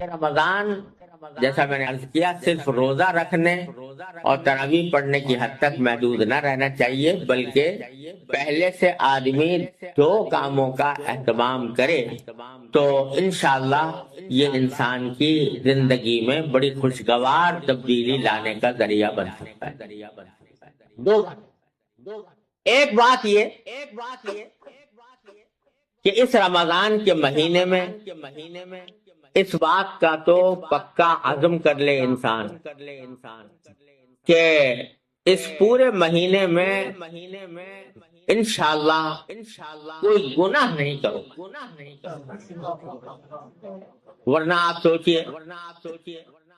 رمضان جیسا میں نے عرض کیا صرف روزہ رکھنے اور تراویح پڑھنے کی حد تک محدود نہ رہنا چاہیے، بلکہ پہلے سے آدمی دو کاموں کا اہتمام کرے تو انشاءاللہ یہ انسان کی زندگی میں بڑی خوشگوار تبدیلی لانے کا ذریعہ بن سکتا ہے۔ ایک بات یہ کہ اس رمضان کے مہینے میں اس بات کا تو پکا عزم کر لے انسان کہ اس پورے مہینے میں انشاءاللہ کوئی گناہ نہیں کرو، ورنہ آپ سوچئے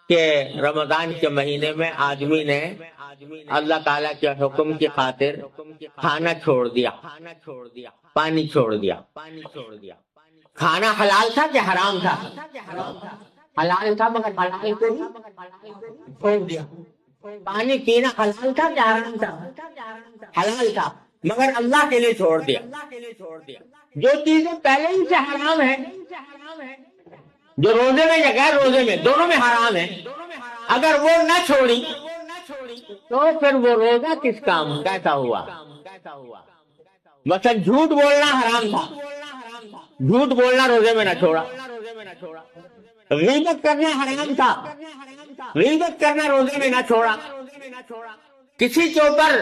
کہ رمضان کے مہینے میں آدمی نے اللہ تعالیٰ کے حکم کی خاطر کھانا چھوڑ دیا، پانی چھوڑ دیا۔ کھانا حلال تھا کہ حرام تھا؟ حلال تھا، مگر حلال کو چھوڑ دیا۔ پانی پینا حلال تھا کہ حرام تھا؟ حلال تھا، مگر اللہ کے لیے چھوڑ دیا۔ جو چیزیں پہلے ہی سے حرام ہیں، جو روزے میں یا غیر روزے میں دونوں میں حرام ہے، اگر وہ نہ چھوڑی تو پھر وہ روزہ کس کام؟ کیسا ہوا؟ مثلا جھوٹ بولنا حرام تھا، جھوٹ بولنا روزے میں نہ چھوڑا۔ غیبت کرنا حرام تھا، غیبت کرنا روزے میں نہ چھوڑا۔ کسی کے اوپر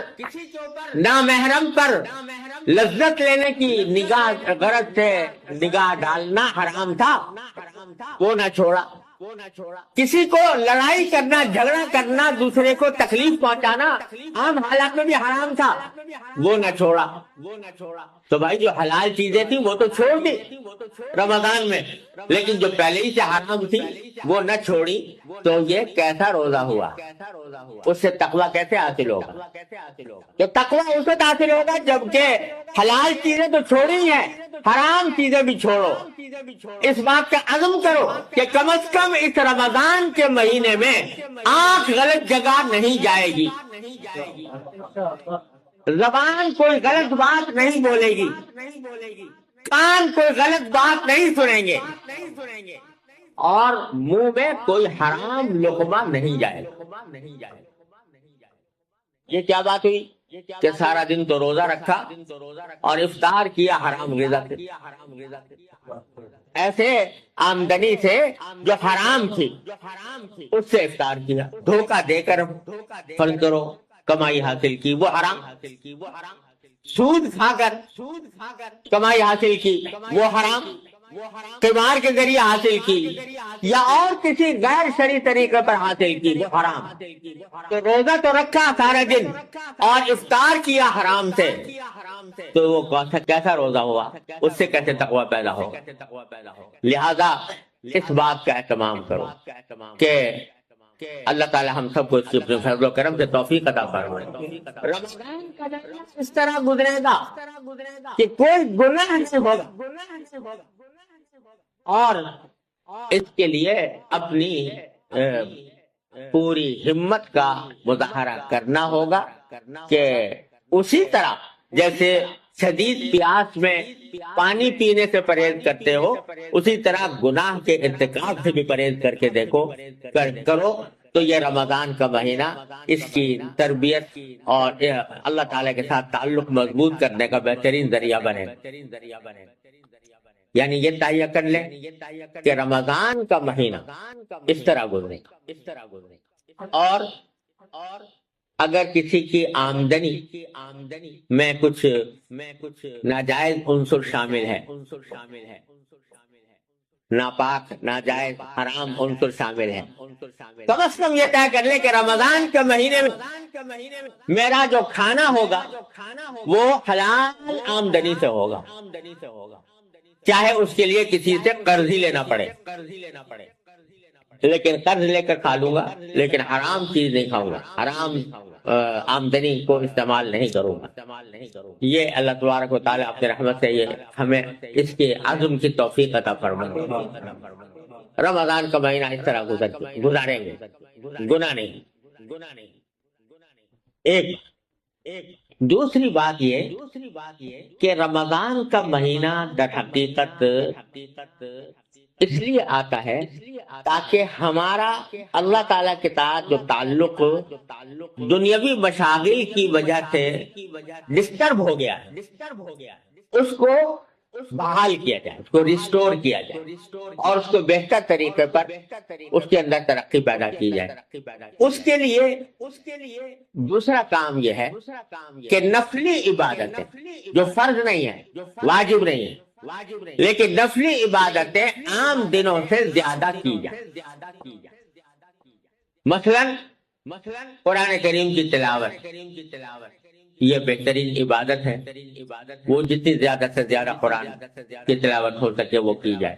نامحرم پر لذت لینے کی نگاہ غرض سے نگاہ ڈالنا حرام تھا، وہ نہ چھوڑا۔ کسی کو لڑائی کرنا، جھگڑا کرنا، دوسرے کو تکلیف پہنچانا عام حالات میں بھی حرام تھا، وہ نہ چھوڑا۔ تو بھائی جو حلال چیزیں تھیں وہ تو چھوڑ دی رمضان میں، لیکن جو پہلے ہی سے حرام تھی وہ نہ چھوڑی، تو یہ کیسا روزہ ہوا؟ اس سے تقویٰ کیسے حاصل ہوگا؟ تو تقویٰ اس وقت حاصل ہوگا جبکہ حلال چیزیں تو چھوڑی ہیں، حرام چیزیں بھی چھوڑو۔ اس بات کا عزم کرو کہ کم از کم اس رمضان کے مہینے میں آنکھ غلط جگہ نہیں جائے گی، زبان کوئی غلط بات نہیں بولے گی، کان کوئی غلط بات نہیں سنیں گے، اور منہ میں کوئی حرام لقمہ نہیں جائے گا۔ یہ کیا بات ہوئی کہ سارا دن تو روزہ رکھا اور افطار کیا حرام غذا سے، ایسے آمدنی سے جو حرام تھی اس سے افطار کیا، دھوکہ دے کر فرض کرو کمائی حاصل کی، وہ حرام۔ سود کھا کر کمائی حاصل کی، وہ حرام۔ قمار کے ذریعے حاصل کی یا اور کسی غیر شرعی طریقے پر حاصل کی، وہ حرام۔ تو روزہ تو رکھا سارا دن اور افطار کیا حرام سے، تو وہ کیسا روزہ ہوا؟ اس سے کیسے تقویٰ پیدا ہو؟ لہذا اس بات کا اہتمام کرو کہ اللہ تعالی ہم سب کو اس کی اپنے فضل و کرم سے توفیق عطا فرمائے۔ رمضان کا مہینہ اس طرح گزرے گا کہ کوئی گناہ نہیں ہوگا، اور اس کے لیے اپنی پوری ہمت کا مظاہرہ کرنا ہوگا کہ اسی طرح جیسے شدید پیاس میں پانی پینے سے پرہیز کرتے ہو، اسی طرح گناہ کے ارتکاب سے بھی پرہیز کر کے دیکھو کرو، تو یہ رمضان کا مہینہ اس کی تربیت اور اللہ تعالیٰ کے ساتھ تعلق مضبوط کرنے کا بہترین ذریعہ بنے۔ یعنی یہ تہیہ کر لیں کہ رمضان کا مہینہ اس طرح گزرے، اور اگر کسی کی آمدنی میں کچھ ناجائز عنصر شامل ہے، ناپاک، ناجائز، حرام عنصر شامل ہے، کم از کم یہ طے کر لے کہ رمضان کے مہینے میں میرا جو کھانا ہوگا وہ حلال آمدنی سے ہوگا، چاہے اس کے لیے کسی سے قرض ہی لینا پڑے، لیکن قرض لے کر کھا لوں گا، لیکن حرام چیز نہیں کھاؤں گا، حرام آمدنی کو استعمال نہیں کروں گا۔ یہ اللہ تبارک و تعالیٰ اپنے رحمت سے یہ ہمیں اس کے عزم کی توفیق عطا فرمائے۔ رمضان کا مہینہ اس طرح گزاریں گے، گناہ نہیں۔ ایک دوسری بات یہ کہ رمضان کا مہینہ در حقیقت اس لیے آتا ہے تاکہ ہمارا اللہ تعالیٰ کے ساتھ جو تعلق دنیاوی مشاغل کی وجہ سے ڈسٹرب ہو گیا ہے اس کو بحال کیا جائے، اس کو ریسٹور کیا جائے اور اس کو بہتر طریقے پر اس کے اندر ترقی پیدا کی جائے۔ اس کے لیے دوسرا کام یہ ہے کہ نفلی عبادتیں جو فرض نہیں ہے، واجب نہیں ہے، لیکن نفلی عبادتیں عام دنوں سے زیادہ کی جائیں۔ مثلا قرآن کریم کی تلاوت یہ بہترین عبادت ہے، وہ جتنی زیادہ سے زیادہ قرآن کی تلاوت ہو سکے وہ کی جائے۔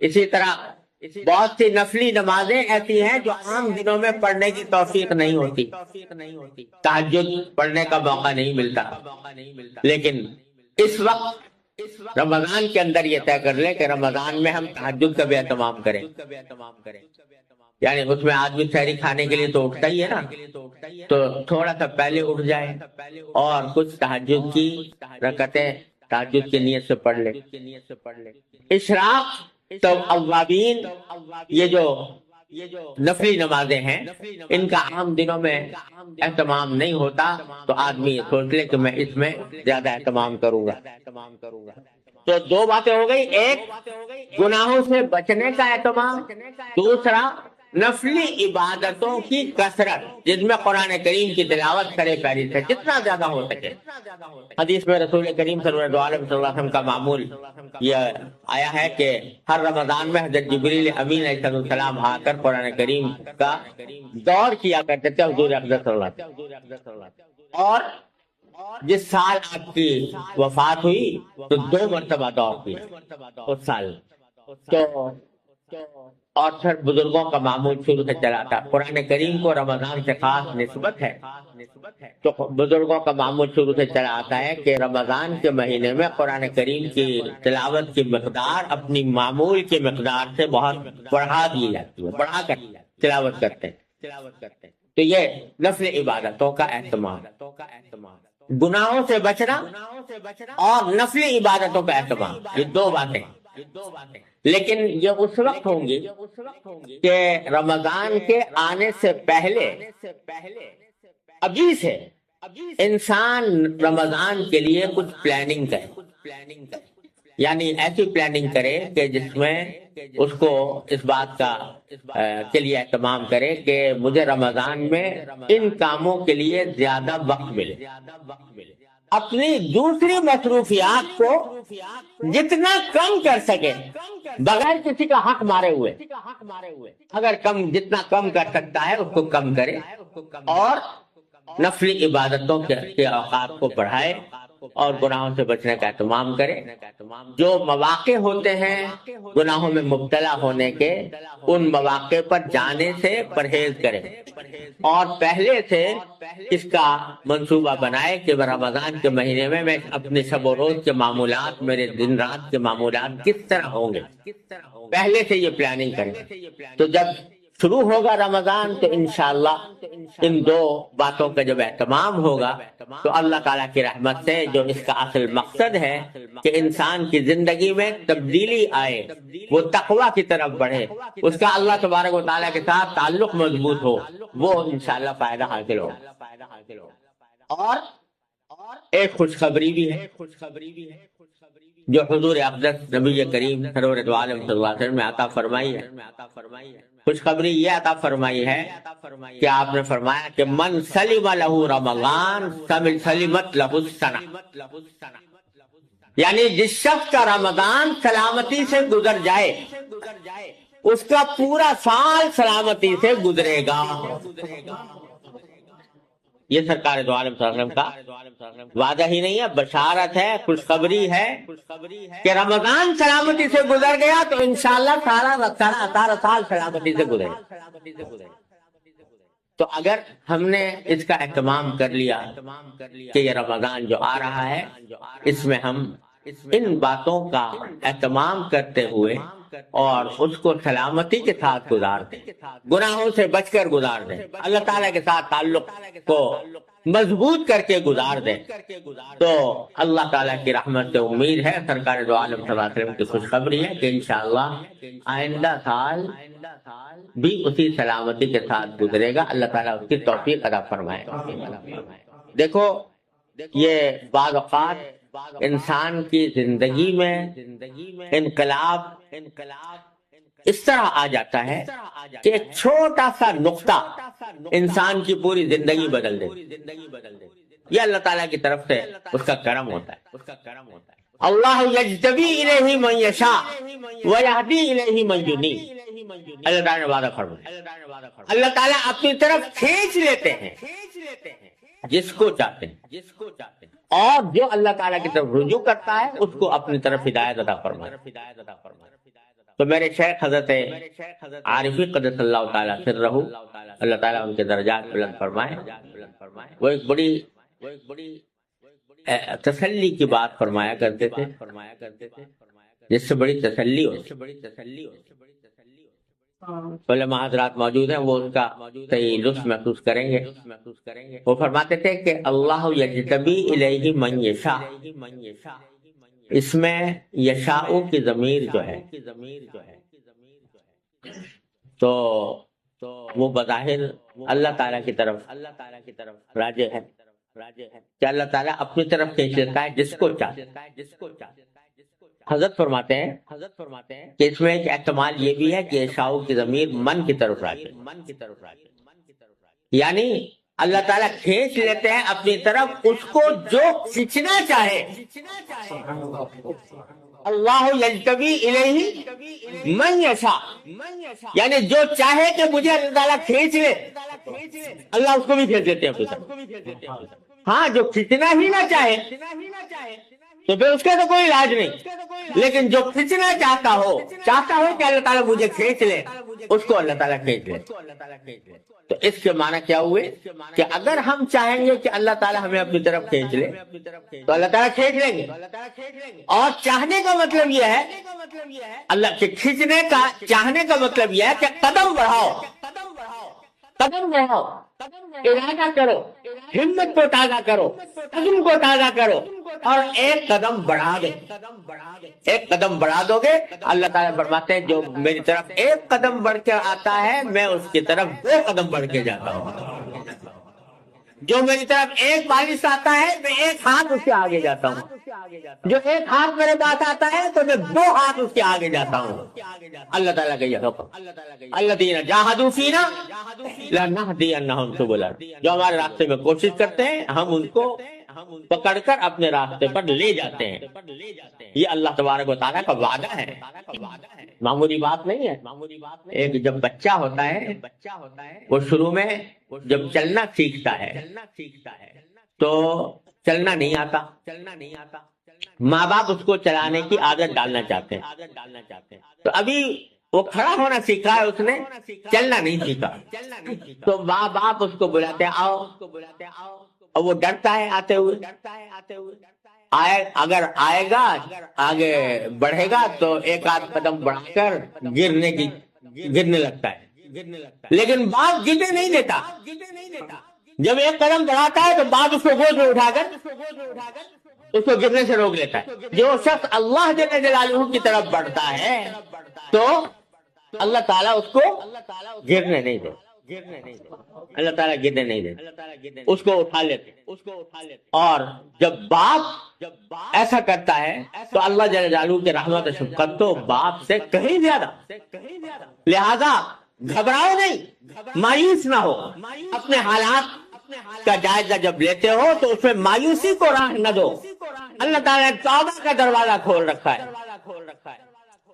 اسی طرح بہت سی نفلی نمازیں ایسی ہیں جو عام دنوں میں پڑھنے کی توفیق نہیں ہوتی، تہجد پڑھنے کا موقع نہیں ملتا، لیکن اس وقت رمضان کے اندر یہ طے کر لیں کہ رمضان میں ہم تہجد کا بھی اہتمام کریں، یعنی اس میں آدمی سحری کھانے کے لیے تو اٹھتا ہی ہے نا، تو تھوڑا سا پہلے اٹھ جائے اور کچھ تہجد کی رکعتیں تہجد کی نیت سے پڑھ لے۔ اشراق تو اوابین یہ جو نفلی نمازیں ہیں ان کا عام دنوں میں اہتمام نہیں ہوتا، تو آدمی سوچ لے کہ میں اس میں زیادہ اہتمام کروں گا۔ تو دو باتیں ہو گئی، ایک گناہوں سے بچنے کا اہتمام، دوسرا نفلی عبادتوں کی کثرت جس میں قرآن کریم کی تلاوت کرے پیری سے جتنا زیادہ ہو سکے۔ حدیث میں رسول کریم صلی اللہ علیہ وسلم کا معمول یہ آیا ہے کہ ہر رمضان میں حضرت جبریل امین علیہ السلام آ کر قرآن کریم کا دور کیا کرتے تھے حضور اقدس صلی اللہ علیہ وسلم، اور جس سال آپ کی وفات ہوئی تو 2 مرتبہ دور کیا اس سال، تو اور پھر بزرگوں کا معمول شروع سے چلا تھا۔ قرآن کریم کو رمضان سے خاص نسبت ہے، تو بزرگوں کا معمول شروع سے چلا آتا ہے کہ رمضان کے مہینے میں قرآن کریم کی تلاوت کی مقدار اپنی معمول کی مقدار سے بہت بڑھا دی جاتی ہے، بڑھا کر تلاوت کرتے ہیں۔ تو یہ نفل عبادتوں کا اہتمام، گناہوں سے بچنا اور نفلی عبادتوں کا اہتمام، یہ 2 باتیں، لیکن یہ اس وقت ہوں گی کہ رمضان کے آنے سے پہلے ابھی سے انسان رمضان کے لیے کچھ پلاننگ کرے، یعنی ایسی پلاننگ کرے کہ جس میں اس کو اس بات کا کے لیے اہتمام کرے کہ مجھے رمضان میں ان کاموں کے لیے زیادہ وقت ملے، اپنی دوسری مصروفیات کو جتنا کم کر سکے بغیر کسی کا حق مارے ہوئے، اگر جتنا کم کر سکتا ہے اس کو کم کرے اور نفلی عبادتوں کے اوقات کو بڑھائے اور گناہوں سے بچنے کا اہتمام کرے۔ جو مواقع ہوتے ہیں گناہوں میں مبتلا ہونے کے، ان مواقع پر جانے سے پرہیز کرے اور پہلے سے اس کا منصوبہ بنائے کہ رمضان کے مہینے میں میں اپنے شب و روز کے معمولات، میرے دن رات کے معمولات کس طرح ہوں گے، پہلے سے یہ پلاننگ کریں۔ تو جب شروع ہوگا رمضان تو انشاءاللہ ان 2 باتوں کا جب اہتمام ہوگا تو اللہ تعالیٰ کی رحمت سے جو اس کا اصل مقصد ہے کہ انسان کی زندگی میں تبدیلی آئے، وہ تقوی کی طرف بڑھے، اس کا اللہ تبارک و تعالیٰ کے ساتھ تعلق مضبوط ہو، وہ انشاءاللہ فائدہ حاصل ہو۔ اور ایک خوشخبری بھی ہے جو حضور اقدس نبی کریم سرور دو عالم صلی اللہ علیہ وسلم نے عطا فرمائی ہے۔ خوشخبری یہ عطا فرمائی ہے کہ آپ نے فرمایا کہ من سلم لہ رمضان سلمت لہ السنہ، یعنی جس شخص کا رمضان سلامتی سے گزر جائے اس کا پورا سال سلامتی سے گزرے گا۔ یہ سرکار دو عالم صلی اللہ علیہ وسلم کا وعدہ ہی نہیں ہے، بشارت ہے، خوشخبری ہے کہ رمضان سلامتی سے گزر گیا تو انشاءاللہ سارا سال سلامتی سے گزرے گا۔ تو اگر ہم نے اس کا اہتمام کر لیا کہ یہ رمضان جو آ رہا ہے اس میں ہم ان باتوں کا اہتمام کرتے ہوئے اور اس کو سلامتی کے ساتھ گزار دیں، گناہوں سے بچ کر گزار دیں، اللہ تعالیٰ کے ساتھ تعلق کو مضبوط کر کے گزار دیں، تو اللہ تعالیٰ کی رحمت سے امید ہے، سرکار دو عالم صلی اللہ علیہ وسلم کی خوشخبری ہے کہ انشاءاللہ آئندہ سال بھی اسی سلامتی کے ساتھ گزرے گا۔ اللہ تعالیٰ اس کی توفیق عطا فرمائے۔ دیکھو، یہ بعض اوقات انسان کی زندگی میں انقلاب اس طرح آ جاتا ہے کہ ایک چھوٹا سا نقطہ انسان کی پوری زندگی بدل دے۔ یہ اللہ تعالیٰ کی طرف سے اس کا کرم ہوتا ہے۔ اللہ یجتبی الیہ من یشاء ویہدی الیہ من ینیب، اللہ تعالیٰ نے وعدہ فرمایا، اللہ تعالیٰ اپنی طرف کھینچ لیتے ہیں جس کو چاہتے ہیں، اور جو اللہ تعالیٰ کی طرف رجوع کرتا ہے اس کو اپنی طرف ہدایت عطا فرماتا ہے۔ تو میرے شیخ حضرت عارفی قدس اللہ تعالیٰ سرہ، اللہ تعالیٰ ان کے درجات بلند فرمائے، وہ ایک بڑی تسلی کی بات فرمایا کرتے تھے، جس سے بڑی تسلی ہوتی۔ علماء حضرات موجود ہیں، وہ اس کا صحیح لطف محسوس کریں گے۔ وہ فرماتے تھے کہ اللہ یجتبی الیہ من یشاء، اس میں یشاء کی ضمیر جو ہے تو وہ بظاہر اللہ تعالیٰ کی طرف راجع ہے کہ اللہ تعالیٰ اپنی طرف کھینچ لیتا ہے جس کو چاہتا ہے۔ حضرت فرماتے ہیں کہ اس میں ایک احتمال یہ بھی ہے کہ یشاء کی ضمیر من کی طرف راجع، یعنی اللہ تعالیٰ کھینچ لیتے ہیں اپنی طرف اس کو جو کھینچنا چاہے۔ اللہ یجتبی الیہ من یشاء، یعنی جو چاہے کہ مجھے اللہ تعالیٰ کھینچ لے، اللہ اس کو بھی کھینچ لیتے ہیں اپنی طرف۔ ہاں، جو کھینچنا ہی نہ چاہے تو پھر اس کا تو کوئی علاج نہیں، لیکن جو کھینچنا چاہتا ہو کہ اللہ تعالیٰ مجھے کھینچ لے، اس کو اللہ تعالیٰ کھینچ لے۔ تو اس کے معنی کیا ہوئے کہ اگر ہم چاہیں گے کہ اللہ تعالیٰ ہمیں اپنی طرف کھینچ لے تو اللہ تعالیٰ کھینچ لیں گے، اور چاہنے کا مطلب یہ ہے، اللہ کے کھینچنے کا چاہنے کا مطلب یہ ہے کہ قدم بڑھاؤ، ارادہ کرو، ہمت کو تازہ کرو، عزم کو تازہ کرو، اور ایک قدم بڑھا دے۔ ایک قدم بڑھا دو گے، اللہ تعالیٰ فرماتے ہیں جو میری طرف ایک قدم بڑھ کے آتا ہے میں اس کی طرف 2 قدم بڑھ کے جاتا ہوں، جو میری طرف ایک بالش آتا ہے میں 1 ہاتھ اس کے آگے جاتا ہوں، جو 1 ہاتھ میرے پاس آتا ہے تو میں 2 ہاتھ اس کے آگے جاتا ہوں۔ اللہ تعالیٰ کا یہ حکم، الذین جاہدوا فینا لنہدینہم سبلنا، جو ہمارے راستے میں کوشش کرتے ہیں ہم ان کو پکڑ کر اپنے راستے پر لے جاتے ہیں۔ یہ اللہ تبارک و تعالیٰ کا وعدہ ہے، معمولی بات نہیں ہے۔ ایک جب بچہ ہوتا ہے وہ شروع میں جب چلنا سیکھتا ہے تو چلنا نہیں آتا، ماں باپ اس کو چلانے کی عادت ڈالنا چاہتے ہیں، تو ابھی وہ کھڑا ہونا سیکھا ہے، اس نے چلنا نہیں سیکھا، تو ماں باپ اس کو بلاتے ہیں آؤ، اور وہ ڈرتا ہے آتے ہوئے، اگر آئے گا آگے بڑھے گا تو 1 آدھ قدم بڑھا کر گرنے لگتا ہے، لیکن باپ گرنے نہیں دیتا۔ جب 1 قدم بڑھاتا ہے تو باپ اس کو گود میں اٹھا کر اس کو گرنے سے روک لیتا ہے۔ جو شخص اللہ جل جلالہ کی طرف بڑھتا ہے تو اللہ تعالیٰ اس کو گرنے نہیں دے، اللہ تعالیٰ گرنے نہیں دے، اس کو اٹھا لیتے۔ اور جب باپ ایسا کرتا ہے تو اللہ جل جلالہ کی رحمت و شفقت تو باپ سے کہیں زیادہ، لہذا گھبراؤ نہیں، مایوس نہ ہو، اپنے حالات کا جائزہ جب لیتے ہو تو اس میں مایوسی کو راہ نہ دو۔ اللہ تعالیٰ نے توبہ کا دروازہ کھول رکھا ہے،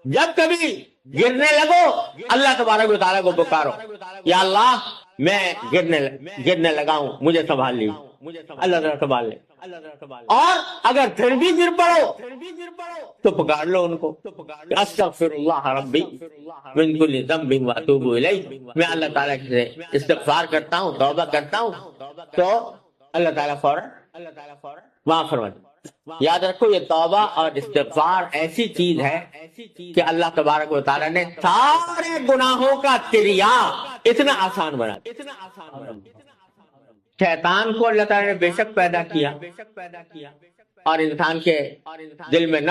جب کبھی گرنے لگو اللہ تبارک و تعالیٰ کو پکارو، یا اللہ میں گرنے لگا ہوں مجھے سنبھال لیجیے، اللہ تعالیٰ سنبھال لے۔ اور اگر پھر بھی گر پڑو تو پکار لو ان کو، استغفر اللہ ربی من کل ذنب واتوب الیہ، میں اللہ تعالیٰ سے استغفار کرتا ہوں، توبہ کرتا ہوں، تو اللہ تعالیٰ فوراً معاف فرما۔ یاد رکھو یہ توبہ اور استغفار ایسی چیز ہے کہ اللہ تبارک و تعالیٰ نے سارے گناہوں کا تریا اتنا آسان بنا دیا۔ شیطان کو اللہ تعالیٰ نے بے شک پیدا کیا اور انسان کے دل میں